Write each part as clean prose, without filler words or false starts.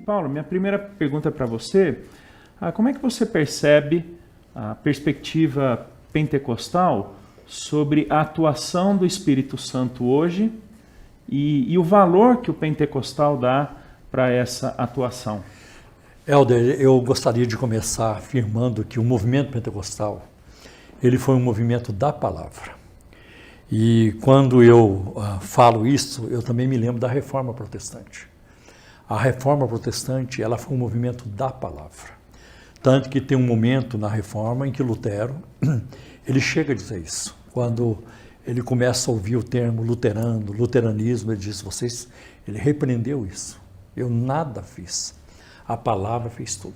Paulo, minha primeira pergunta para você, como é que você percebe a perspectiva pentecostal sobre a atuação do Espírito Santo hoje e o valor que o pentecostal dá para essa atuação? Helder, eu gostaria de começar afirmando que o movimento pentecostal, ele foi um movimento da palavra. E quando eu falo isso, eu também me lembro da Reforma Protestante. A Reforma Protestante, ela foi um movimento da palavra. Tanto que tem um momento na Reforma em que Lutero, ele chega a dizer isso. Quando ele começa a ouvir o termo luterano, luteranismo, ele diz, ele repreendeu isso. Eu nada fiz. A palavra fez tudo.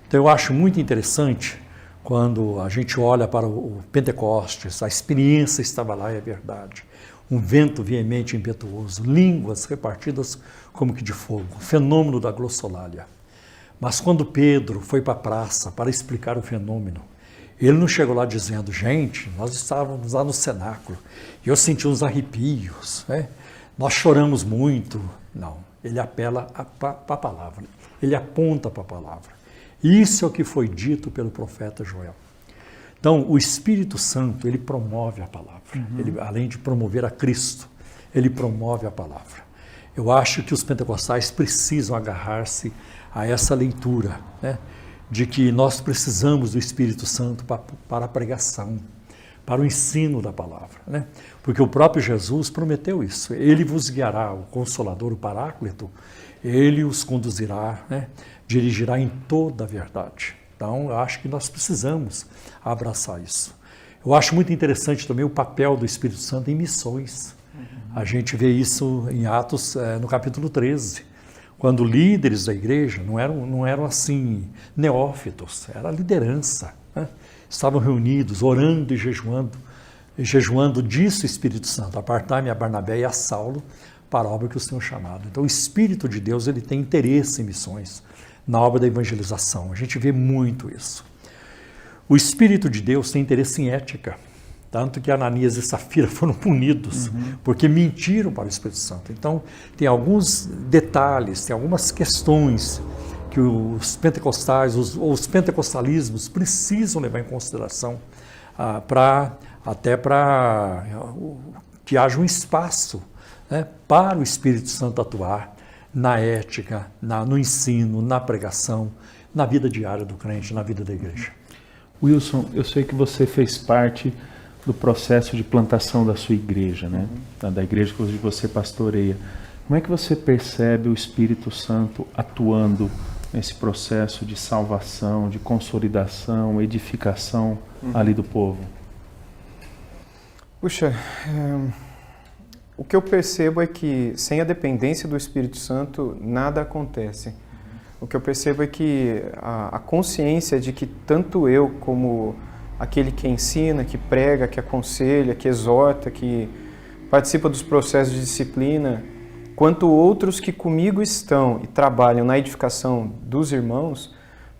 Então eu acho muito interessante quando a gente olha para o Pentecostes, a experiência estava lá, é verdade. Um vento veemente e impetuoso, línguas repartidas como que de fogo, fenômeno da glossolalia. Mas quando Pedro foi para a praça para explicar o fenômeno, ele não chegou lá dizendo, gente, nós estávamos lá no cenáculo, e eu senti uns arrepios, né? Nós choramos muito. Não, ele apela para a palavra, ele aponta para a palavra. Isso é o que foi dito pelo profeta Joel. Então, o Espírito Santo, ele promove a palavra. Ele, além de promover a Cristo, ele promove a palavra. Eu acho que os pentecostais precisam agarrar-se a essa leitura, né, de que nós precisamos do Espírito Santo para a pregação, para o ensino da palavra, né? Porque o próprio Jesus prometeu isso. Ele vos guiará, o Consolador, o Paráclito, ele os conduzirá, né, dirigirá em toda a verdade. Então, eu acho que nós precisamos abraçar isso. Eu acho muito interessante também o papel do Espírito Santo em missões. A gente vê isso em Atos, no capítulo 13, quando líderes da igreja não eram assim neófitos, era a liderança, né? Estavam reunidos, orando e jejuando, disse o Espírito Santo, apartai-me a Barnabé e a Saulo para a obra que o Senhor chamado. Então, o Espírito de Deus, ele tem interesse em missões, na obra da evangelização. A gente vê muito isso. O Espírito de Deus tem interesse em ética, tanto que Ananias e Safira foram punidos, porque mentiram para o Espírito Santo. Então, tem alguns detalhes, tem algumas questões que os pentecostais, os pentecostalismos precisam levar em consideração até para que haja um espaço, né, para o Espírito Santo atuar na ética, no ensino, na pregação, na vida diária do crente, na vida da igreja. Wilson, eu sei que você fez parte do processo de plantação da sua igreja, né? Da igreja que você pastoreia. Como é que você percebe o Espírito Santo atuando nesse processo de salvação, de consolidação, edificação ali do povo? Puxa, o que eu percebo é que sem a dependência do Espírito Santo, nada acontece. O que eu percebo é que a consciência de que tanto eu como aquele que ensina, que prega, que aconselha, que exorta, que participa dos processos de disciplina, quanto outros que comigo estão e trabalham na edificação dos irmãos,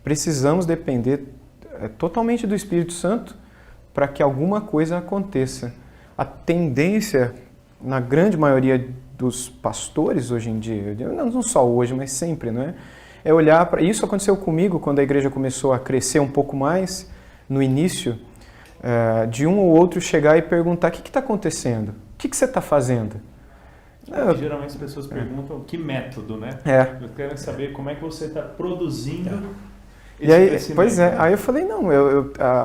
precisamos depender totalmente do Espírito Santo para que alguma coisa aconteça. A tendência, na grande maioria dos pastores hoje em dia, não só hoje, mas sempre, não é? É olhar para... Isso aconteceu comigo quando a igreja começou a crescer um pouco mais, no início, de um ou outro chegar e perguntar, o que está acontecendo? O que você está fazendo? Geralmente as pessoas perguntam que método, né? Eu quero saber como é que você está produzindo esse crescimento. Pois é, aí eu falei, não,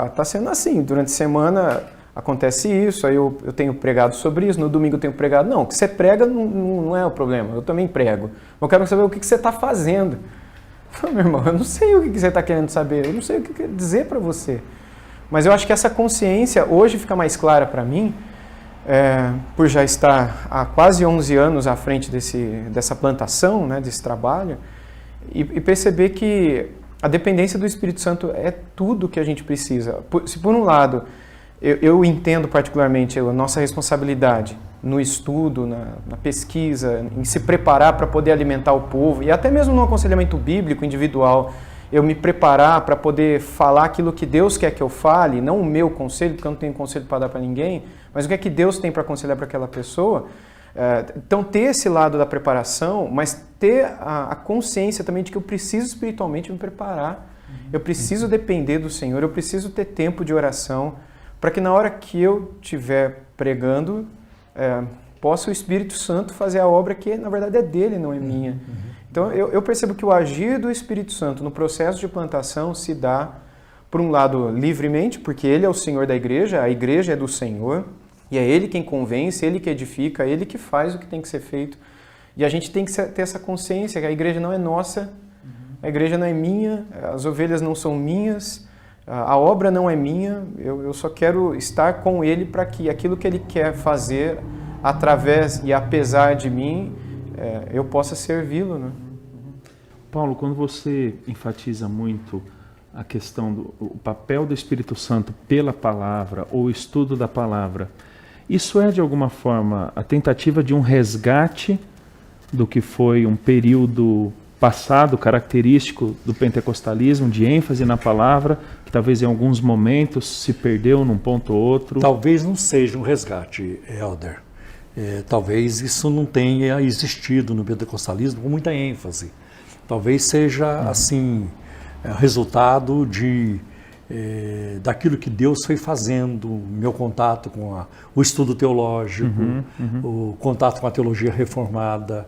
está sendo assim, durante a semana acontece isso, aí eu tenho pregado sobre isso, no domingo eu tenho pregado. Não, o que você prega não é o problema, eu também prego. Eu quero saber o que você está fazendo. Eu falei, meu irmão, eu não sei o que você está querendo saber, eu não sei o que dizer para você. Mas eu acho que essa consciência hoje fica mais clara para mim, por já estar há quase 11 anos à frente dessa plantação, né, desse trabalho, e perceber que a dependência do Espírito Santo é tudo que a gente precisa. Se por um lado eu entendo particularmente a nossa responsabilidade no estudo, na pesquisa, em se preparar para poder alimentar o povo, e até mesmo no aconselhamento bíblico individual, eu me preparar para poder falar aquilo que Deus quer que eu fale, não o meu conselho, porque eu não tenho conselho para dar para ninguém, mas o que é que Deus tem para aconselhar para aquela pessoa, Então, ter esse lado da preparação, mas ter a consciência também de que eu preciso espiritualmente me preparar. Eu preciso depender do Senhor, eu preciso ter tempo de oração, para que na hora que eu estiver pregando, possa o Espírito Santo fazer a obra que, na verdade, é dele, não é minha. Então, eu percebo que o agir do Espírito Santo no processo de plantação se dá, por um lado, livremente, porque ele é o Senhor da igreja, a igreja é do Senhor, e é ele quem convence, ele que edifica, ele que faz o que tem que ser feito. E a gente tem que ter essa consciência que a igreja não é nossa, a igreja não é minha, as ovelhas não são minhas, a obra não é minha, eu só quero estar com ele para que aquilo que ele quer fazer através e apesar de mim, eu possa servi-lo, né? Paulo, quando você enfatiza muito a questão do papel do Espírito Santo pela palavra ou o estudo da palavra, isso é de alguma forma a tentativa de um resgate do que foi um período passado característico do pentecostalismo, de ênfase na palavra, que talvez em alguns momentos se perdeu num ponto ou outro? Talvez não seja um resgate, Helder. Talvez isso não tenha existido no pentecostalismo com muita ênfase. Talvez seja, assim, resultado daquilo que Deus foi fazendo, meu contato com o estudo teológico, o contato com a teologia reformada,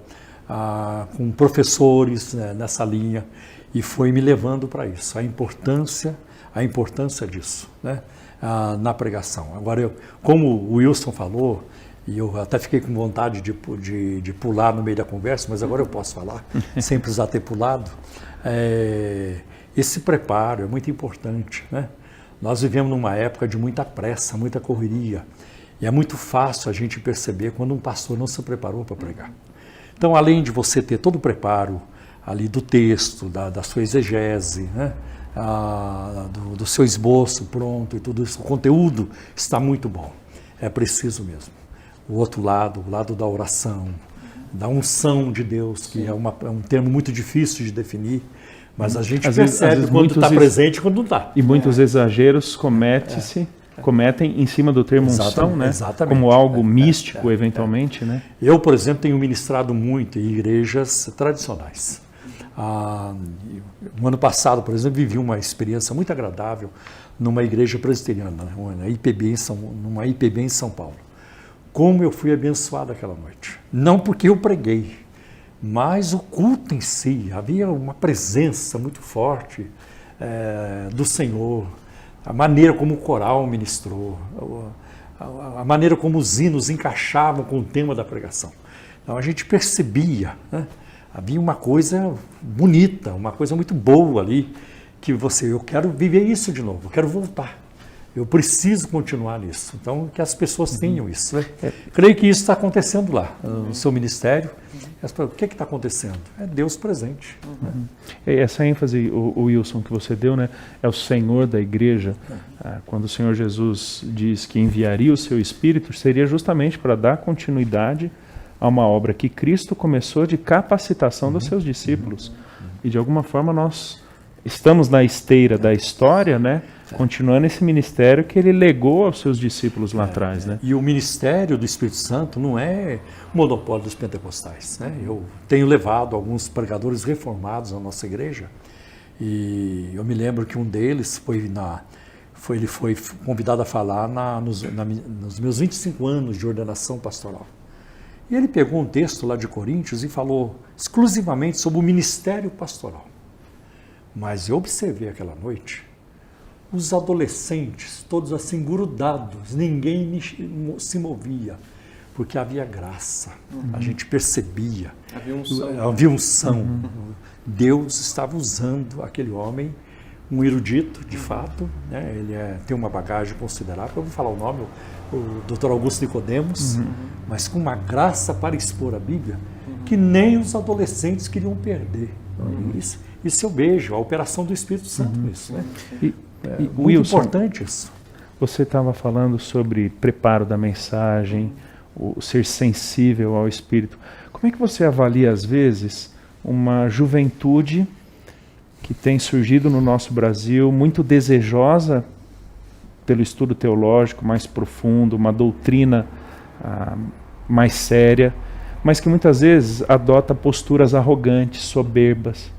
com professores, né, nessa linha, e foi me levando para isso, a importância disso, né, na pregação. Agora, como o Wilson falou, e eu até fiquei com vontade de pular no meio da conversa, mas agora eu posso falar, sem precisar ter pulado. Esse preparo é muito importante, né? Nós vivemos numa época de muita pressa, muita correria, e é muito fácil a gente perceber quando um pastor não se preparou para pregar. Então, além de você ter todo o preparo ali do texto, da sua exegese, né? Do seu esboço pronto e tudo isso, o conteúdo está muito bom, é preciso mesmo. O outro lado, o lado da oração, da unção de Deus, que é um termo muito difícil de definir, mas a gente percebe quando está presente e quando não está. E muitos exageros cometem em cima do termo unção, né? Exatamente. Como algo místico, eventualmente, né? Eu, por exemplo, tenho ministrado muito em igrejas tradicionais. No ano passado, por exemplo, vivi uma experiência muito agradável numa igreja presbiteriana, né? numa IPB em São Paulo. Como eu fui abençoado aquela noite. Não porque eu preguei, mas o culto em si. Havia uma presença muito forte do Senhor, a maneira como o coral ministrou, a maneira como os hinos encaixavam com o tema da pregação. Então a gente percebia, né? Havia uma coisa bonita, uma coisa muito boa ali, que eu quero viver isso de novo, eu quero voltar. Eu preciso continuar nisso. Então, que as pessoas tenham isso. Né? Creio que isso está acontecendo lá, no seu ministério. O que está acontecendo? É Deus presente. Né? Essa ênfase, o Wilson, que você deu, né, é o Senhor da igreja. Quando o Senhor Jesus diz que enviaria o seu Espírito, seria justamente para dar continuidade a uma obra que Cristo começou de capacitação dos seus discípulos. E, de alguma forma, nós estamos na esteira da história, né? Continuando esse ministério que ele legou aos seus discípulos lá atrás, né? E o ministério do Espírito Santo não é monopólio dos pentecostais, né? Eu tenho levado alguns pregadores reformados à nossa igreja e eu me lembro que um deles ele foi convidado a falar nos meus 25 anos de ordenação pastoral. E ele pegou um texto lá de Coríntios e falou exclusivamente sobre o ministério pastoral. Mas eu observei aquela noite os adolescentes, todos assim grudados, ninguém se movia, porque havia graça, a gente percebia, havia unção. Deus estava usando aquele homem, um erudito, de fato, né? Ele tem uma bagagem considerável, eu vou falar o nome, o Dr. Augusto Nicodemos, mas com uma graça para expor a Bíblia, que nem os adolescentes queriam perder. Isso eu vejo, a operação do Espírito Santo nisso, né? Muito Wilson, importante isso. Você estava falando sobre preparo da mensagem, o ser sensível ao Espírito. Como é que você avalia, às vezes, uma juventude que tem surgido no nosso Brasil, muito desejosa pelo estudo teológico mais profundo, uma doutrina mais séria, mas que muitas vezes adota posturas arrogantes, soberbas.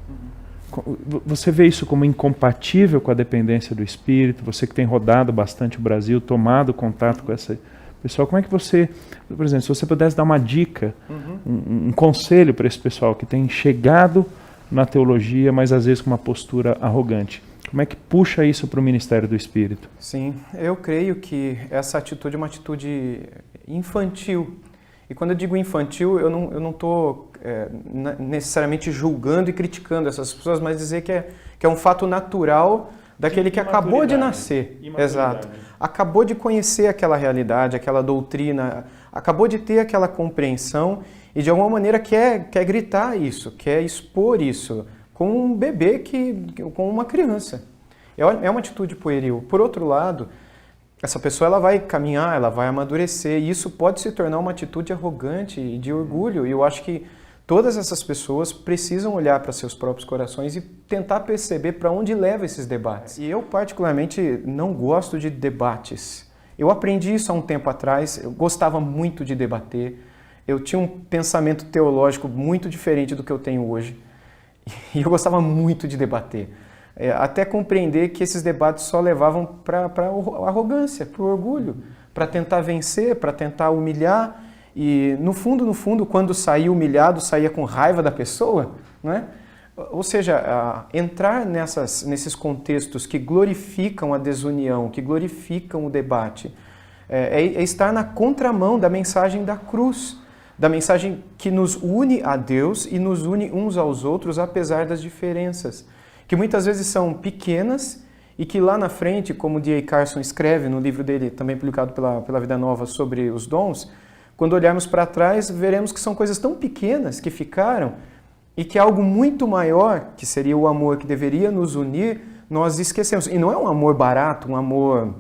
Você vê isso como incompatível com a dependência do Espírito? Você que tem rodado bastante o Brasil, tomado contato com essa pessoal, como é que você, por exemplo, se você pudesse dar uma dica, um conselho para esse pessoal que tem chegado na teologia, mas às vezes com uma postura arrogante, como é que puxa isso para o ministério do Espírito? Sim, eu creio que essa atitude é uma atitude infantil. E quando eu digo infantil, eu não estou necessariamente julgando e criticando essas pessoas, mas dizer que é um fato natural daquele que acabou de nascer. Exato. Acabou de conhecer aquela realidade, aquela doutrina, acabou de ter aquela compreensão e de alguma maneira quer gritar isso, quer expor isso com um bebê, com uma criança. É uma atitude pueril. Por outro lado, essa pessoa ela vai caminhar, ela vai amadurecer, e isso pode se tornar uma atitude arrogante e de orgulho. E eu acho que todas essas pessoas precisam olhar para seus próprios corações e tentar perceber para onde leva esses debates. E eu particularmente não gosto de debates. Eu aprendi isso há um tempo atrás, eu gostava muito de debater, eu tinha um pensamento teológico muito diferente do que eu tenho hoje, e eu gostava muito de debater. Até compreender que esses debates só levavam para a arrogância, para o orgulho, para tentar vencer, para tentar humilhar. E no fundo, quando saía humilhado, saía com raiva da pessoa, né? Ou seja, entrar nesses contextos que glorificam a desunião, que glorificam o debate, é estar na contramão da mensagem da cruz, da mensagem que nos une a Deus e nos une uns aos outros, apesar das diferenças, que muitas vezes são pequenas e que lá na frente, como D.A. Carson escreve no livro dele, também publicado pela Vida Nova, sobre os dons, quando olharmos para trás, veremos que são coisas tão pequenas que ficaram e que algo muito maior, que seria o amor que deveria nos unir, nós esquecemos. E não é um amor barato, um amor,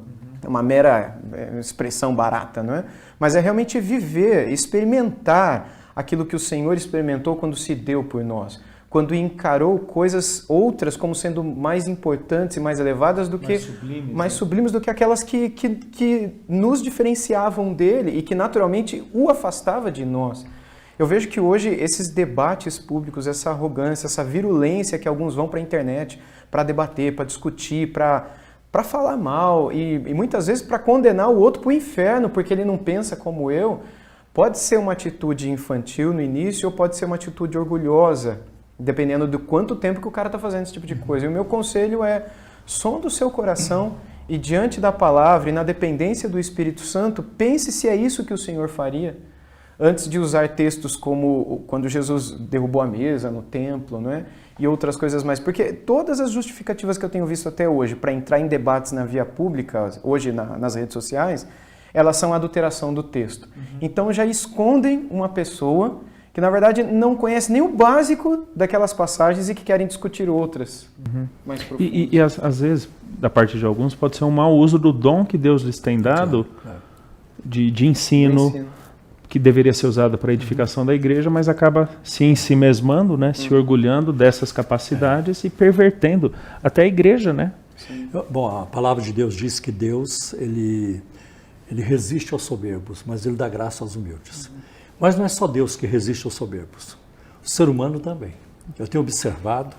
uma mera expressão barata, não é? Mas é realmente viver, experimentar aquilo que o Senhor experimentou quando se deu por nós, quando encarou coisas outras como sendo mais importantes e mais elevadas do que mais sublimes do que aquelas que nos diferenciavam dele e que naturalmente o afastava de nós. Eu vejo que hoje esses debates públicos, essa arrogância, essa virulência que alguns vão para a internet para debater, para discutir, para falar mal e muitas vezes para condenar o outro para o inferno porque ele não pensa como eu, pode ser uma atitude infantil no início ou pode ser uma atitude orgulhosa, dependendo do quanto tempo que o cara está fazendo esse tipo de coisa. E o meu conselho é, sonda o seu coração e diante da palavra e na dependência do Espírito Santo, pense se é isso que o Senhor faria, antes de usar textos como quando Jesus derrubou a mesa no templo, não é? E outras coisas mais. Porque todas as justificativas que eu tenho visto até hoje para entrar em debates na via pública, hoje nas redes sociais, elas são a adulteração do texto. Então já escondem uma pessoa que na verdade não conhece nem o básico daquelas passagens e que querem discutir outras mais profundas. E às vezes, da parte de alguns, pode ser um mau uso do dom que Deus lhes tem dado de ensino, que deveria ser usado para a edificação da igreja, mas acaba se ensimesmando, né, se orgulhando dessas capacidades e pervertendo até a igreja, né? Sim. Bom, a palavra de Deus diz que Deus ele resiste aos soberbos, mas ele dá graça aos humildes. Mas não é só Deus que resiste aos soberbos, o ser humano também. Eu tenho observado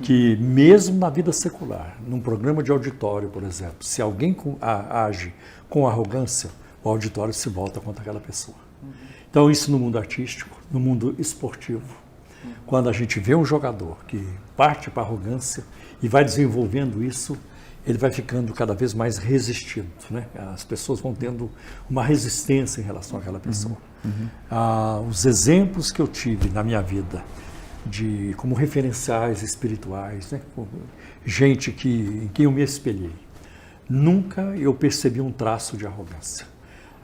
que mesmo na vida secular, num programa de auditório, por exemplo, se alguém age com arrogância, o auditório se volta contra aquela pessoa. Então isso no mundo artístico, no mundo esportivo, quando a gente vê um jogador que parte para a arrogância e vai desenvolvendo isso, ele vai ficando cada vez mais resistido, né? As pessoas vão tendo uma resistência em relação àquela pessoa. Os exemplos que eu tive na minha vida, como referenciais espirituais, né? Gente em quem eu me espelhei, nunca eu percebi um traço de arrogância.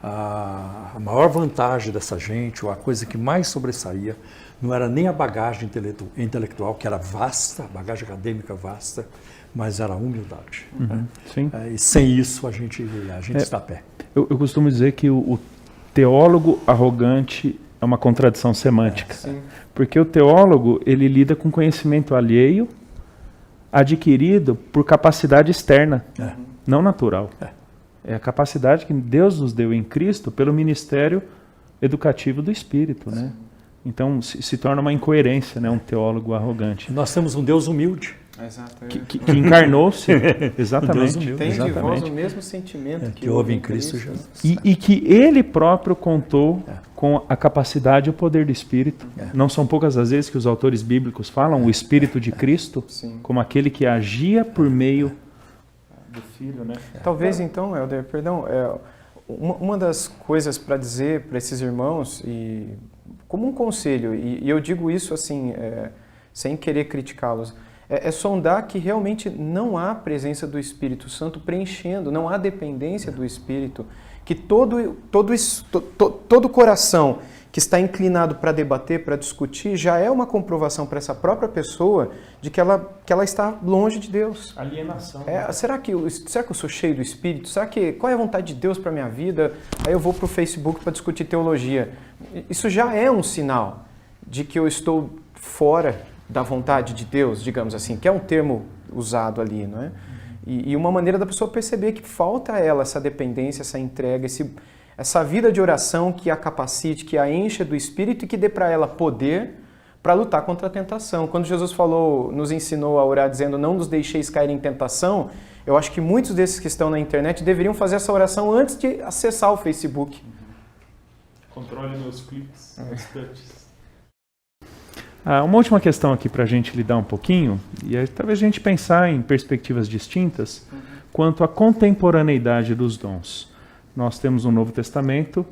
A maior vantagem dessa gente, ou a coisa que mais sobressaía, não era nem a bagagem intelectual, que era vasta, a bagagem acadêmica vasta, mas era a humildade. Né? Sim. E sem isso a gente está a pé. Eu costumo dizer que o teólogo arrogante é uma contradição semântica. Porque o teólogo, ele lida com conhecimento alheio, adquirido por capacidade externa, não natural. É a capacidade que Deus nos deu em Cristo pelo ministério educativo do Espírito, né? Então se torna uma incoerência, né? Um teólogo arrogante. Nós temos um Deus humilde. Exato. Que encarnou-se, exatamente. Tem de vós o mesmo sentimento que houve em Cristo Jesus. E que ele próprio contou com a capacidade e o poder do Espírito. Não são poucas as vezes que os autores bíblicos falam o Espírito de Cristo como aquele que agia por meio do Filho, né? Talvez então, Helder, perdão, uma das coisas para dizer para esses irmãos, e como um conselho, e eu digo isso assim, sem querer criticá-los, é sondar que realmente não há presença do Espírito Santo preenchendo, não há dependência do Espírito, que todo coração que está inclinado para debater, para discutir, já é uma comprovação para essa própria pessoa de que ela está longe de Deus. Alienação. Será que eu sou cheio do Espírito? Qual é a vontade de Deus para a minha vida? Aí eu vou para o Facebook para discutir teologia. Isso já é um sinal de que eu estou fora da vontade de Deus, digamos assim, que é um termo usado ali, não é? E uma maneira da pessoa perceber que falta a ela essa dependência, essa entrega, essa vida de oração que a capacite, que a encha do Espírito e que dê para ela poder para lutar contra a tentação. Quando Jesus nos ensinou a orar dizendo não nos deixeis cair em tentação, eu acho que muitos desses que estão na internet deveriam fazer essa oração antes de acessar o Facebook. Controle meus cliques, meus touches. Uma última questão aqui para a gente lidar um pouquinho, e aí, talvez a gente pensar em perspectivas distintas quanto à contemporaneidade dos dons. Nós temos no Novo Testamento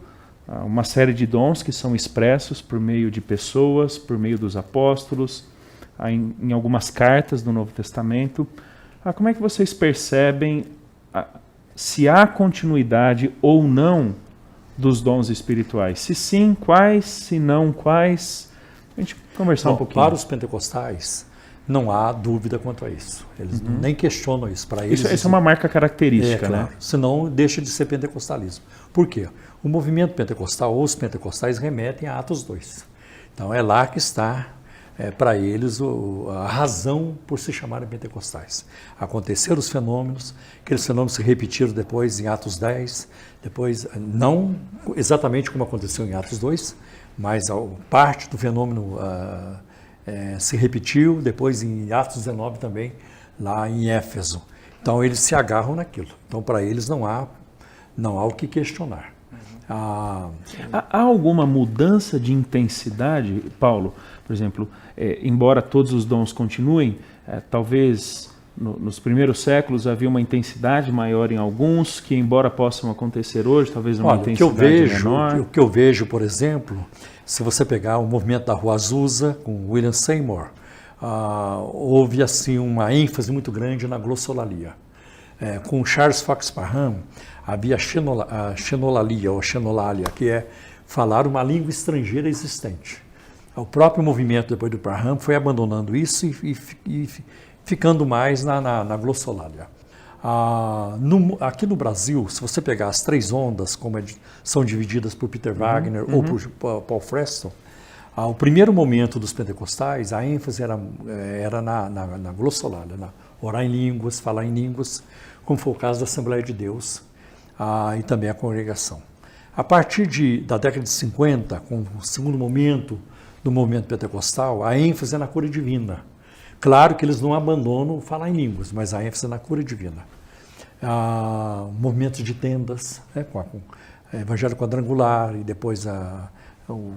uma série de dons que são expressos por meio de pessoas, por meio dos apóstolos, em algumas cartas do Novo Testamento. Como é que vocês percebem se há continuidade ou não dos dons espirituais? Se sim, quais? Se não, quais? A gente conversar um pouquinho. Para os pentecostais, não há dúvida quanto a isso. Eles nem questionam isso. Para eles, isso é uma marca característica, claro, né? Senão deixa de ser pentecostalismo. Por quê? O movimento pentecostal, ou os pentecostais, remetem a Atos 2. Então é lá que está, para eles, a razão por se chamarem pentecostais. Aconteceram os fenômenos, aqueles fenômenos se repetiram depois em Atos 10, depois, não exatamente como aconteceu em Atos 2, mas parte do fenômeno se repetiu depois em Atos 19 também, lá em Éfeso. Então eles se agarram naquilo. Então para eles não há o que questionar. Há alguma mudança de intensidade, Paulo? Por exemplo, embora todos os dons continuem, talvez nos primeiros séculos havia uma intensidade maior em alguns, que embora possam acontecer hoje, talvez uma intensidade menor. O que eu vejo, por exemplo, se você pegar o movimento da Rua Azusa com William Seymour, houve assim uma ênfase muito grande na glossolalia. Com Charles Fox Parham, havia a xenolalia ou xenolalia, que é falar uma língua estrangeira existente. O próprio movimento, depois do Parham, foi abandonando isso e ficando mais na glossolalia. Aqui no Brasil, se você pegar as três ondas, como são divididas por Peter Wagner ou por Paul Freston, o primeiro momento dos pentecostais, a ênfase era na glossolalia, na orar em línguas, falar em línguas, como foi o caso da Assembleia de Deus e também a congregação. A partir da década de 50, com o segundo momento do movimento pentecostal, a ênfase é na cura divina. Claro que eles não abandonam falar em línguas, mas a ênfase é na cura divina. Movimentos de tendas, com o Evangelho Quadrangular e depois o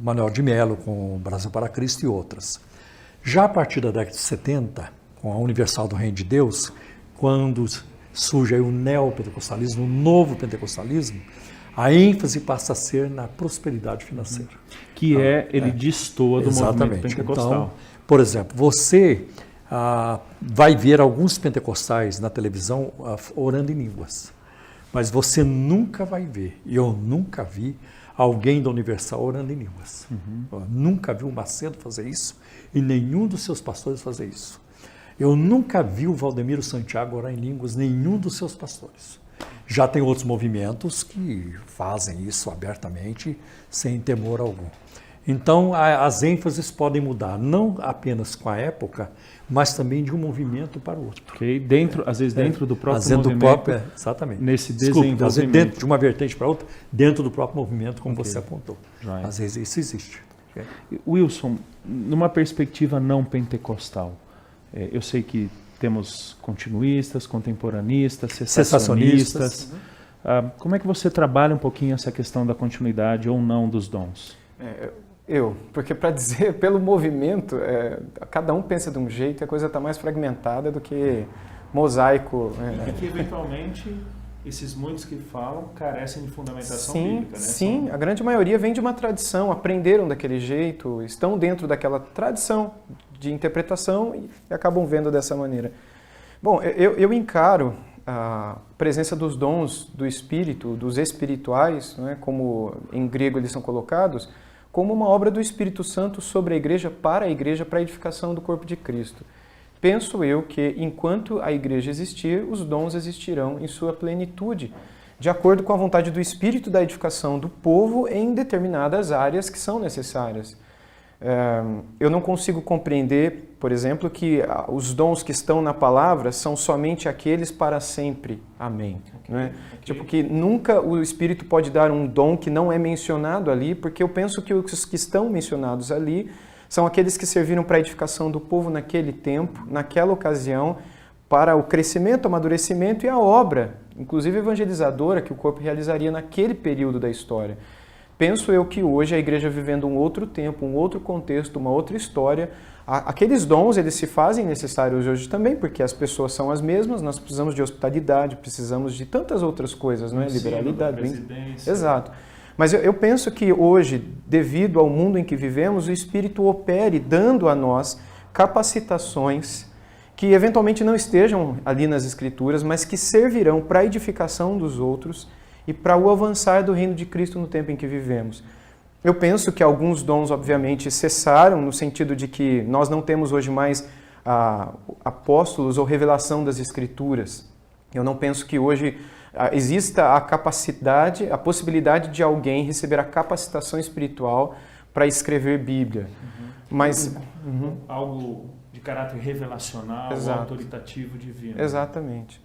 Manuel de Melo com o Brasil para Cristo e outras. Já a partir da década de 70, com a Universal do Reino de Deus, quando surge aí o neopentecostalismo, o novo pentecostalismo, a ênfase passa a ser na prosperidade financeira. Que ele destoa do movimento pentecostal. Então, por exemplo, você vai ver alguns pentecostais na televisão orando em línguas, mas você nunca vai ver, e eu nunca vi, alguém da Universal orando em línguas. Eu nunca vi o Macedo fazer isso e nenhum dos seus pastores fazer isso. Eu nunca vi o Valdemiro Santiago orar em línguas, nenhum dos seus pastores. Já tem outros movimentos que fazem isso abertamente, sem temor algum. Então, as ênfases podem mudar, não apenas com a época, mas também de um movimento para o outro. Okay? Às vezes dentro do próprio movimento. Do próprio, exatamente. Nesse desenvolvimento. Às vezes dentro de uma vertente para outra, dentro do próprio movimento, como você apontou. Right. Às vezes isso existe. Okay? Wilson, numa perspectiva não pentecostal, eu sei que temos continuistas, contemporanistas, cessacionistas. Como é que você trabalha um pouquinho essa questão da continuidade ou não dos dons? Porque para dizer pelo movimento, cada um pensa de um jeito e a coisa está mais fragmentada do que mosaico. E que eventualmente esses muitos que falam carecem de fundamentação bíblica, né? Sim, a grande maioria vem de uma tradição, aprenderam daquele jeito, estão dentro daquela tradição de interpretação e acabam vendo dessa maneira. Bom, eu encaro a presença dos dons do Espírito, dos espirituais, né, como em grego eles são colocados, como uma obra do Espírito Santo sobre a igreja, para a edificação do corpo de Cristo. Penso eu que, enquanto a igreja existir, os dons existirão em sua plenitude, de acordo com a vontade do Espírito da edificação do povo em determinadas áreas que são necessárias. Eu não consigo compreender, por exemplo, que os dons que estão na palavra são somente aqueles para sempre. Amém. Né? Tipo que nunca o Espírito pode dar um dom que não é mencionado ali, porque eu penso que os que estão mencionados ali são aqueles que serviram para a edificação do povo naquele tempo, naquela ocasião, para o crescimento, amadurecimento e a obra, inclusive evangelizadora, que o corpo realizaria naquele período da história. Penso eu que hoje a igreja vivendo um outro tempo, um outro contexto, uma outra história, aqueles dons eles se fazem necessários hoje também, porque as pessoas são as mesmas, nós precisamos de hospitalidade, precisamos de tantas outras coisas, não é? Liberalidade. Exato. Mas eu penso que hoje, devido ao mundo em que vivemos, o Espírito opere dando a nós capacitações que eventualmente não estejam ali nas Escrituras, mas que servirão para a edificação dos outros e para o avançar do reino de Cristo no tempo em que vivemos. Eu penso que alguns dons, obviamente, cessaram, no sentido de que nós não temos hoje mais apóstolos ou revelação das Escrituras. Eu não penso que hoje exista a capacidade, a possibilidade de alguém receber a capacitação espiritual para escrever Bíblia. Mas algo de caráter revelacional, autoritativo, divino. Exatamente.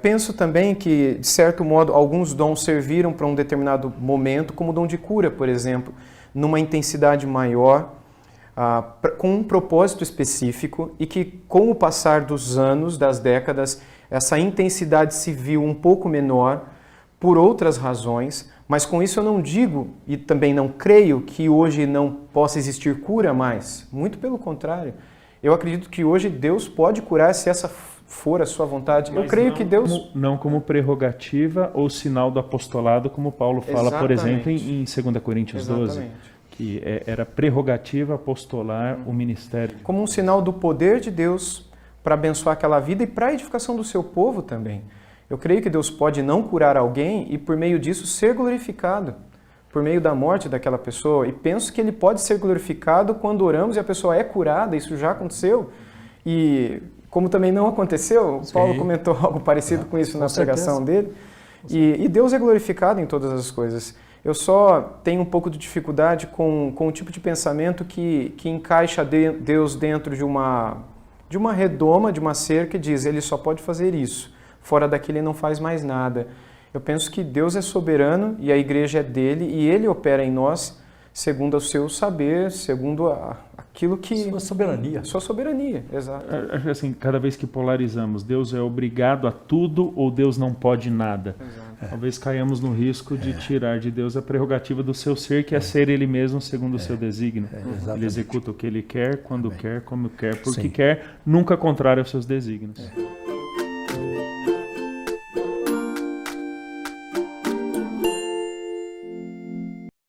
Penso também que, de certo modo, alguns dons serviram para um determinado momento, como o dom de cura, por exemplo, numa intensidade maior, com um propósito específico, e que, com o passar dos anos, das décadas, essa intensidade se viu um pouco menor por outras razões, mas com isso eu não digo, e também não creio, que hoje não possa existir cura mais. Muito pelo contrário. Eu acredito que hoje Deus pode curar se essa for a sua vontade. Mas eu creio que Deus... Não como prerrogativa ou sinal do apostolado, como Paulo fala, por exemplo, em 2 Coríntios 12, que era prerrogativa apostolar o ministério. Como um sinal do poder de Deus para abençoar aquela vida e para a edificação do seu povo também. Eu creio que Deus pode não curar alguém e, por meio disso, ser glorificado, por meio da morte daquela pessoa. E penso que Ele pode ser glorificado quando oramos e a pessoa é curada, isso já aconteceu. E... como também não aconteceu, Paulo comentou algo parecido com isso na pregação dele. E Deus é glorificado em todas as coisas. Eu só tenho um pouco de dificuldade com o tipo de pensamento que encaixa Deus dentro de uma redoma, de uma cerca, e diz, ele só pode fazer isso. Fora daqui ele não faz mais nada. Eu penso que Deus é soberano e a igreja é dele e ele opera em nós segundo o seu saber, segundo aquilo que... Sua soberania. Sua soberania, exato. Assim, cada vez que polarizamos, Deus é obrigado a tudo ou Deus não pode nada. Talvez caiamos no risco de tirar de Deus a prerrogativa do seu ser, que é ser Ele mesmo segundo o seu desígnio. Ele executa o que Ele quer, quando quer, como quer, porque quer, nunca contrário aos seus desígnios.